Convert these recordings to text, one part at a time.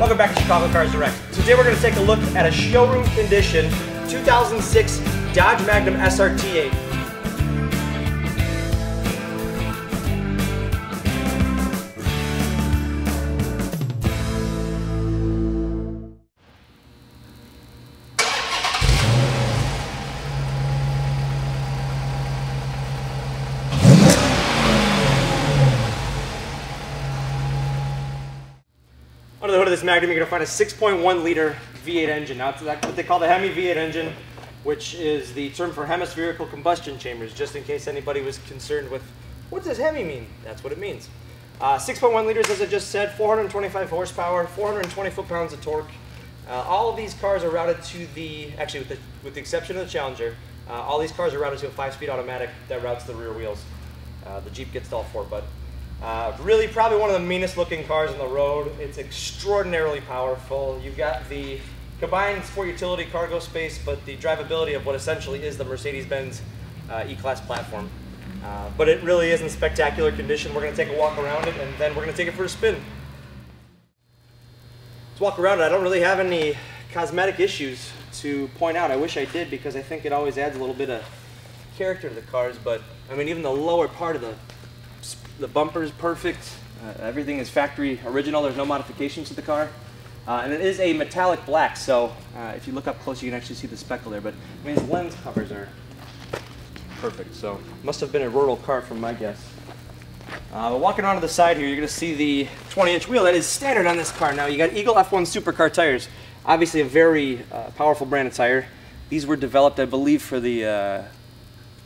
Welcome back to Chicago Cars Direct. Today we're going to take a look at a showroom condition 2006 Dodge Magnum SRT8. Under the hood of this Magnum, you're going to find a 6.1 liter V8 engine. Now, it's what they call the Hemi V8 engine, which is the term for hemispherical combustion chambers, just in case anybody was concerned with, what does Hemi mean? That's what it means. 6.1 liters, as I just said, 425 horsepower, 420 foot-pounds of torque. All of these cars are routed to the, actually with the exception of the Challenger, all these cars are routed to a 5-speed automatic that routes the rear wheels. The Jeep gets to all 4, but really probably one of the meanest looking cars on the road. It's extraordinarily powerful. You've got the combined sport utility cargo space, but the drivability of what essentially is the Mercedes-Benz E-Class platform. But it really is in spectacular condition. We're going to take a walk around it, and then we're going to take it for a spin. Let's walk around it. I don't really have any cosmetic issues to point out. I wish I did, because I think it always adds a little bit of character to the cars, but I mean, even the lower part of the bumper is perfect. Everything is factory original. There's no modifications to the car. And it is a metallic black, so if you look up close, you can actually see the speckle there. But I mean, his lens covers are perfect, so must have been a rural car from my guess. But walking around to the side here, you're going to see the 20-inch wheel. That is standard on this car. Now, you got Eagle F1 Supercar tires. Obviously a very powerful brand of tire. These were developed, I believe, for the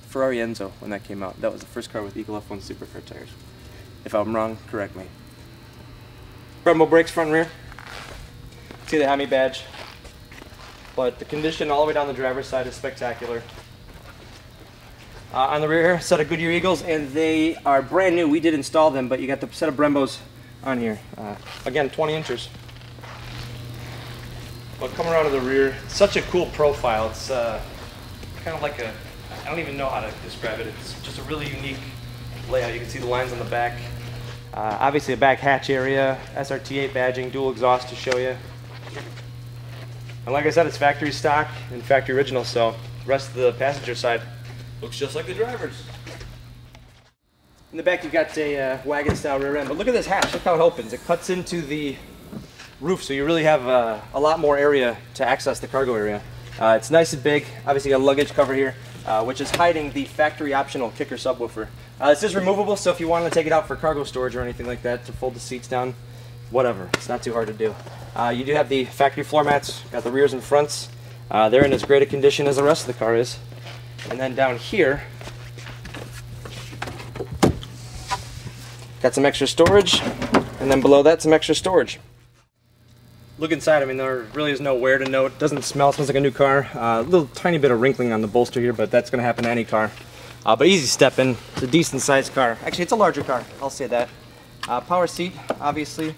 Ferrari Enzo when that came out. That was the first car with Eagle F1 Supercar tires. If I'm wrong, correct me. Brembo brakes, front and rear. See the Hemi badge. But the condition all the way down the driver's side is spectacular. On the rear, set of Goodyear Eagles, and they are brand new. We did install them, but you got the set of Brembos on here. Again, 20 inches. But coming around to the rear, such a cool profile. It's kind of like a, I don't even know how to describe it. It's just a really unique layout. You can see the lines on the back. Obviously a back hatch area, SRT8 badging, dual exhaust to show you. And like I said, it's factory stock and factory original, so the rest of the passenger side looks just like the driver's. In the back you've got a wagon style rear end, but look at this hatch, look how it opens. It cuts into the roof, so you really have a lot more area to access the cargo area. It's nice and big. Obviously you got a luggage cover here, which is hiding the factory optional kicker subwoofer. This is removable, so if you want to take it out for cargo storage or anything like that, to fold the seats down, whatever, it's not too hard to do. You do have the factory floor mats, got the rears and fronts. They're in as great a condition as the rest of the car is. And then down here, got some extra storage, and then below that some extra storage. Look inside, I mean, there really is no wear to note. It doesn't smell, it smells like a new car. A little tiny bit of wrinkling on the bolster here, but that's going to happen to any car. But easy step in. It's a decent sized car. Actually, it's a larger car, I'll say that. Power seat, obviously.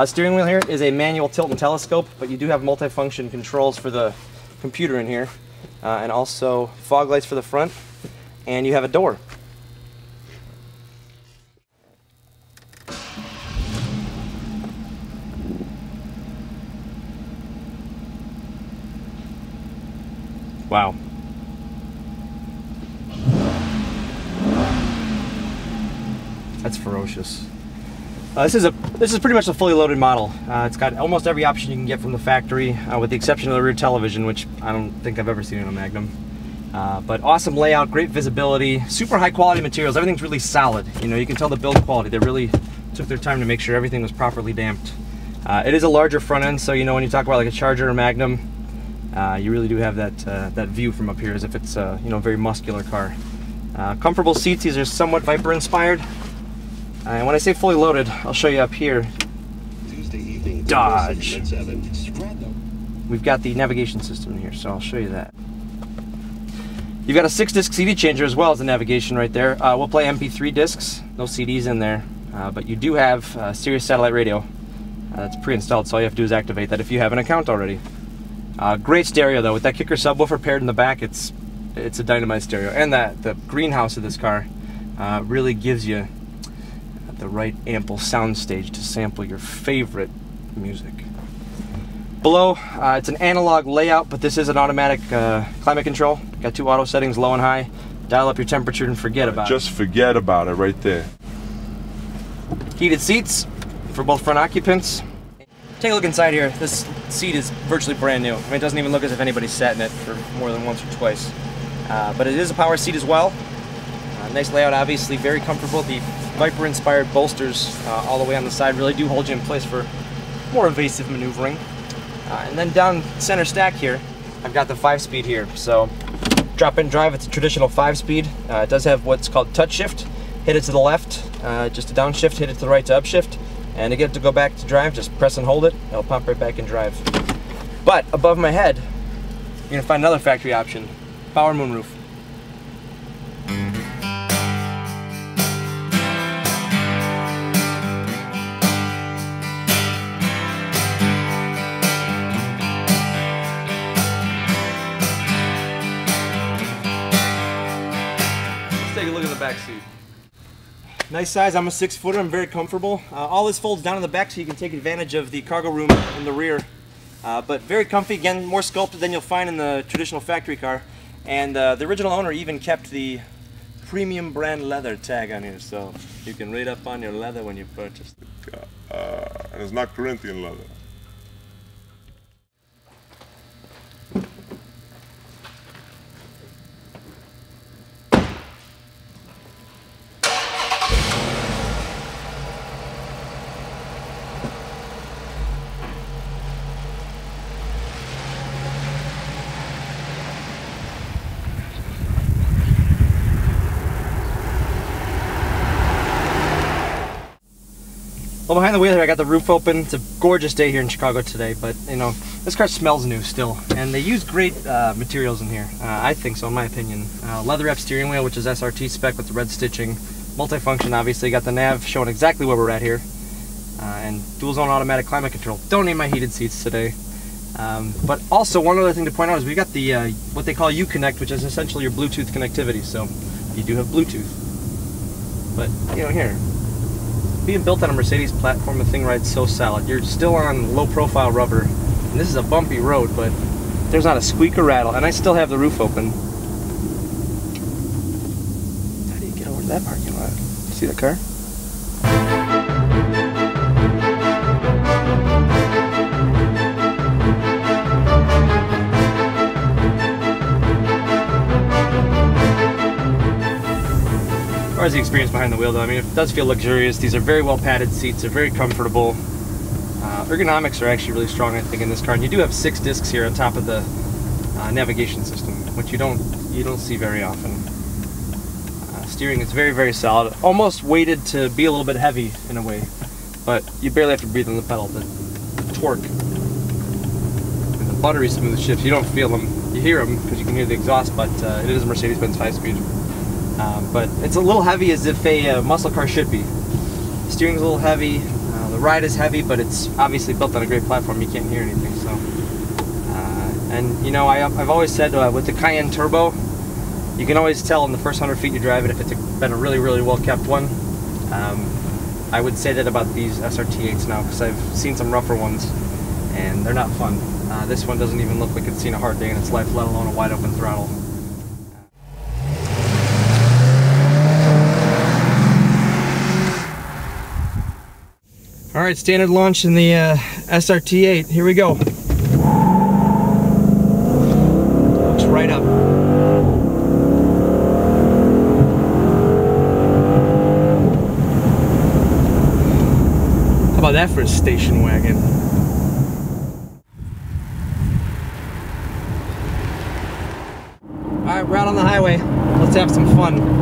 Steering wheel here is a manual tilt and telescope, but you do have multifunction controls for the computer in here. And also fog lights for the front, and you have a door. Wow. That's ferocious. This is pretty much a fully loaded model. It's got almost every option you can get from the factory, with the exception of the rear television, which I don't think I've ever seen in a Magnum. But awesome layout, great visibility, super high quality materials. Everything's really solid. You know, you can tell the build quality. They really took their time to make sure everything was properly damped. It is a larger front end, so you know when you talk about like a Charger or Magnum, you really do have that view from up here, as if it's a you know, very muscular car. Comfortable seats. These are somewhat Viper inspired. And when I say fully loaded, I'll show you up here. Dodge. We've got the navigation system in here, so I'll show you that. You've got a 6-disc CD changer as well as the navigation right there. We'll play MP3 discs, no CDs in there, but you do have Sirius satellite radio. That's pre-installed, so all you have to do is activate that if you have an account already. Great stereo though, with that kicker subwoofer paired in the back, it's a dynamite stereo. And the greenhouse of this car really gives you the right ample sound stage to sample your favorite music. Below, it's an analog layout, but this is an automatic climate control. Got 2 auto settings, low and high. Dial up your temperature and forget about it. Just forget about it right there. Heated seats for both front occupants. Take a look inside here. This seat is virtually brand new. I mean, it doesn't even look as if anybody's sat in it for more than once or twice. But it is a power seat as well. Nice layout, obviously, very comfortable. The Viper-inspired bolsters all the way on the side really do hold you in place for more evasive maneuvering. And then down center stack here, I've got the 5-speed here. So drop and drive, it's a traditional 5-speed. It does have what's called touch shift. Hit it to the left, just a downshift, hit it to the right to upshift. And to get it to go back to drive, just press and hold it. It'll pump right back in drive. But above my head, you're gonna find another factory option, power moonroof. Let's take a look at the back seat. Nice size, I'm a 6-footer, I'm very comfortable. All this folds down in the back so you can take advantage of the cargo room in the rear. But very comfy, again, more sculpted than you'll find in the traditional factory car. And the original owner even kept the premium brand leather tag on here, so you can read up on your leather when you purchase it. And it's not Corinthian leather. Well, behind the wheel here, I got the roof open. It's a gorgeous day here in Chicago today, but you know, this car smells new still, and they use great materials in here. I think so, in my opinion. Leather wrap steering wheel, which is SRT spec with the red stitching. Multifunction, obviously. Got the nav showing exactly where we're at here, and dual zone automatic climate control. Don't need my heated seats today. But also, one other thing to point out is we got the what they call Uconnect, which is essentially your Bluetooth connectivity. So you do have Bluetooth, but you know, here, being built on a Mercedes platform, the thing rides so solid. You're still on low-profile rubber, and this is a bumpy road, but there's not a squeak or rattle, and I still have the roof open. How do you get over to that parking lot? See the car? As far as the experience behind the wheel, though, I mean, it does feel luxurious. These are very well padded seats. They're very comfortable. Ergonomics are actually really strong, I think, in this car. And you do have 6 discs here on top of the navigation system, which you don't see very often. Steering is very, very solid. Almost weighted to be a little bit heavy in a way, but you barely have to breathe on the pedal. The torque, and the buttery smooth shifts, you don't feel them. You hear them because you can hear the exhaust, but it is a Mercedes-Benz 5-speed. But it's a little heavy as if a muscle car should be. The steering's a little heavy, the ride is heavy, but it's obviously built on a great platform. You can't hear anything. So, and you know, I've always said with the Cayenne Turbo, you can always tell in the first 100 feet you drive it if it's been a really, really well kept one. I would say that about these SRT8s now, because I've seen some rougher ones, and they're not fun. This one doesn't even look like it's seen a hard day in its life, let alone a wide open throttle. All right, standard launch in the SRT8. Here we go. Looks right up. How about that for a station wagon? All right, we're out on the highway. Let's have some fun.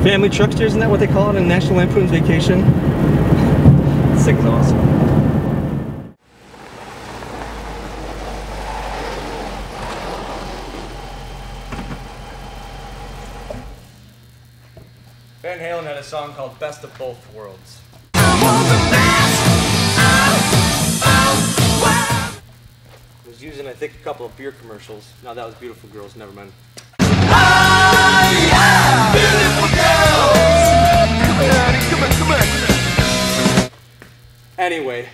Family truckster, isn't that what they call it in National Lampoon's Vacation? This thing's awesome. Van Halen had a song called Best of Both Worlds. It was used in, I think, a couple of beer commercials. No, that was Beautiful Girls, never mind. Oh, yeah! Beautiful girls! Anyway,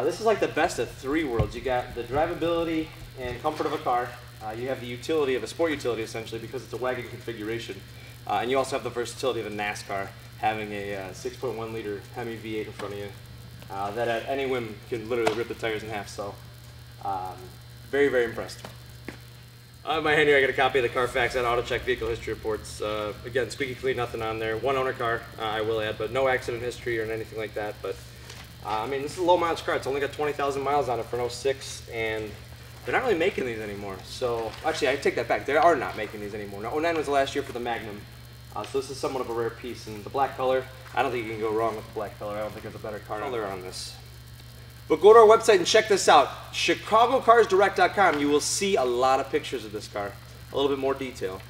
this is like the best of three worlds. You got the drivability and comfort of a car. You have the utility of a sport utility, essentially, because it's a wagon configuration. And you also have the versatility of a NASCAR, having a 6.1 liter Hemi V8 in front of you that at any whim can literally rip the tires in half. So, very, very impressed. On my hand here, I got a copy of the Carfax and AutoCheck vehicle history reports. Again, squeaky clean, nothing on there. One owner car, I will add, but no accident history or anything like that. But I mean, this is a low mileage car. It's only got 20,000 miles on it for an 06, and they're not really making these anymore. So, actually, I take that back. They are not making these anymore. Now, 09 was the last year for the Magnum. So this is somewhat of a rare piece. And the black color, I don't think you can go wrong with the black color. I don't think there's a better color on this. But go to our website and check this out. chicagocarsdirect.com. You will see a lot of pictures of this car. A little bit more detail.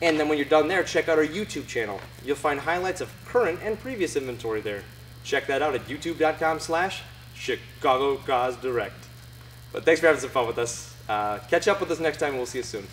And then when you're done there, check out our YouTube channel. You'll find highlights of current and previous inventory there. Check that out at youtube.com/chicagocarsdirect. But thanks for having some fun with us. Catch up with us next time and we'll see you soon.